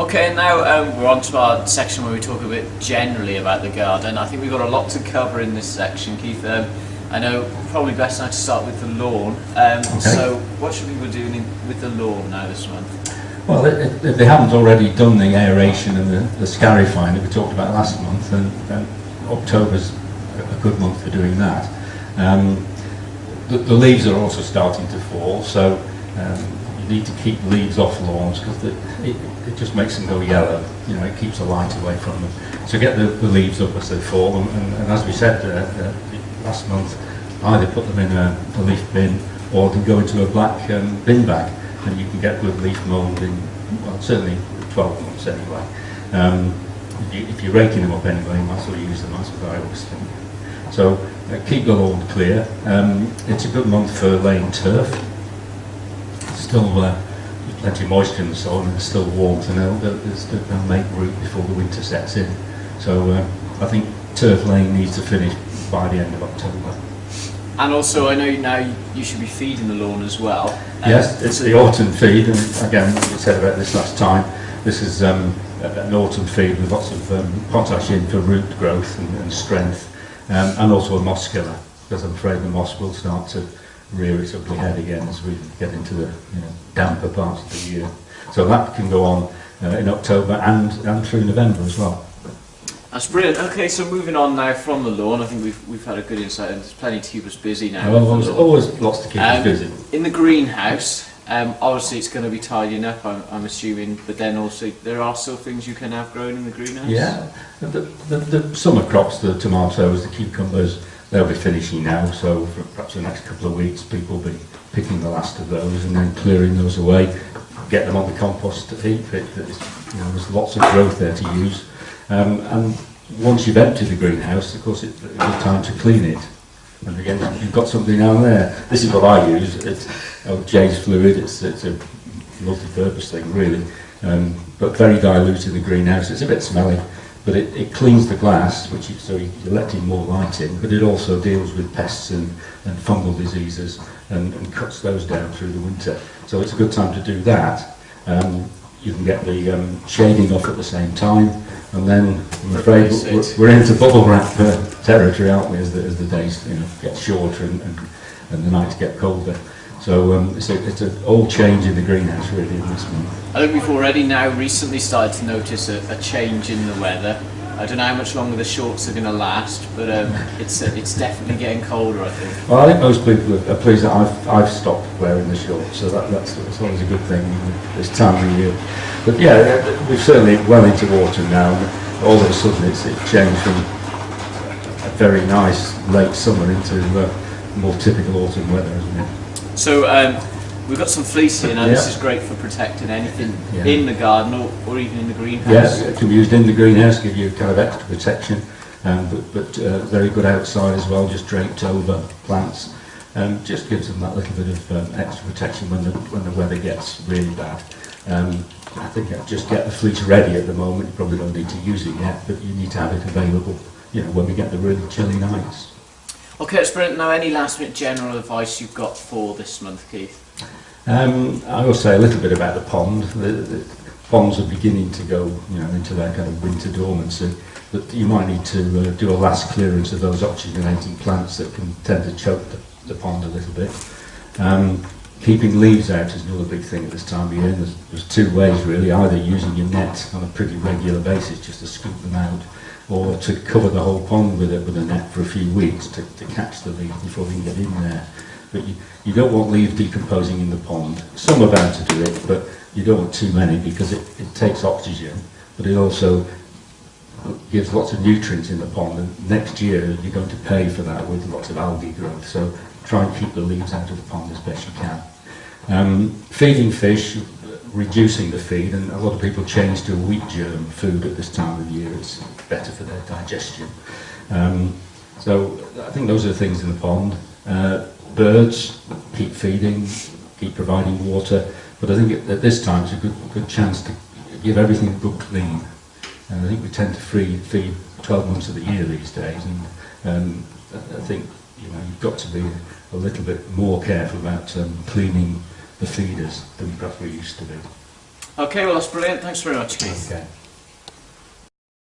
Okay, now we're on to our section where we talk a bit generally about the garden. I think we've got a lot to cover in this section, Keith. I know probably best now to start with the lawn. Okay. So what should we be doing with the lawn now this month? Well, if they haven't already done the aeration and the scarifying that we talked about last month, then October's a good month for doing that. The leaves are also starting to fall, so you need to keep leaves off lawns because it just makes them go yellow. You know, it keeps the light away from them. So get the leaves up as they fall, and as we said last month, either put them in a leaf bin or they go into a black bin bag, and you can get good leaf mould in, well, certainly 12 months anyway. If you're raking them up anyway, you might as well use them, that's what I always think. So keep the lawn clear. It's a good month for laying turf. Still plenty of moisture in the soil and there's still warmth, and they'll make root before the winter sets in. So I think turf laying needs to finish by the end of October. And also, I know now you should be feeding the lawn as well. Yes, it's the autumn feed, and again, we said about this last time. This is an autumn feed with lots of potash in for root growth and strength, and also a moss killer, because I'm afraid the moss will start to rear its ugly head again as we get into the damper parts of the year. So that can go on in October and through November as well. That's brilliant. Okay, so moving on now from the lawn, I think we've had a good insight, and there's plenty to keep us busy now. Well, always lots to keep us busy. In the greenhouse, obviously it's going to be tidying up, I'm assuming, but then also there are still things you can have growing in the greenhouse? Yeah, the summer crops, the tomatoes, the cucumbers, they'll be finishing now, so for perhaps the next couple of weeks people will be picking the last of those and then clearing those away, get them on the compost heap. There's lots of growth there to use. And once you've emptied the greenhouse, of course, it's time to clean it. And again, you've got something down there. This is what I use. It's Jay's fluid. It's a multi-purpose thing, really, but very dilute in the greenhouse. It's a bit smelly, but it cleans the glass, so you're letting more light in. But it also deals with pests and fungal diseases and cuts those down through the winter. So it's a good time to do that. You can get the shading off at the same time. And then, I'm afraid, we're into bubble wrap territory, aren't we, as the days get shorter and the nights get colder. So it's an old change in the greenhouse, really, in this month. I think we've already now recently started to notice a change in the weather. I don't know how much longer the shorts are going to last, but it's definitely getting colder, I think. Well, I think most people are pleased that I've stopped wearing the shorts, so that's always a good thing this time of year. But yeah, we're certainly well into autumn now, and all of a sudden it's changed from a very nice late summer into more typical autumn weather, isn't it? So we've got some fleece here now. This is great for protecting anything in the garden or even in the greenhouse. Yes, it can be used in the greenhouse, give you kind of extra protection, but very good outside as well, just draped over plants. Just gives them that little bit of extra protection when the weather gets really bad. I think I'd just get the fleece ready at the moment. You probably don't need to use it yet, but you need to have it available, when we get the really chilly nights. Okay, that's brilliant. Now, any last minute general advice you've got for this month, Keith? I will say a little bit about the pond. The ponds are beginning to go, into their kind of winter dormancy. But you might need to do a last clearance of those oxygenating plants that can tend to choke the pond a little bit. Keeping leaves out is another big thing at this time of year. There's two ways really: either using your net on a pretty regular basis just to scoop them out, or to cover the whole pond with a net for a few weeks to catch the leaves before they can get in there. But you don't want leaves decomposing in the pond. Some are bound to do it, but you don't want too many because it takes oxygen, but it also gives lots of nutrients in the pond, and next year you're going to pay for that with lots of algae growth. So try and keep the leaves out of the pond as best you can. Feeding fish, reducing the feed, and a lot of people change to wheat germ food at this time of year. It's better for their digestion. So I think those are the things in the pond. Birds, keep feeding, keep providing water, but I think at this time it's a good chance to give everything a good clean. And I think we tend to feed 12 months of the year these days, and I think you've got to be a little bit more careful about cleaning the feeders than perhaps we used to be. Okay, well that's brilliant. Thanks very much, Keith. Okay.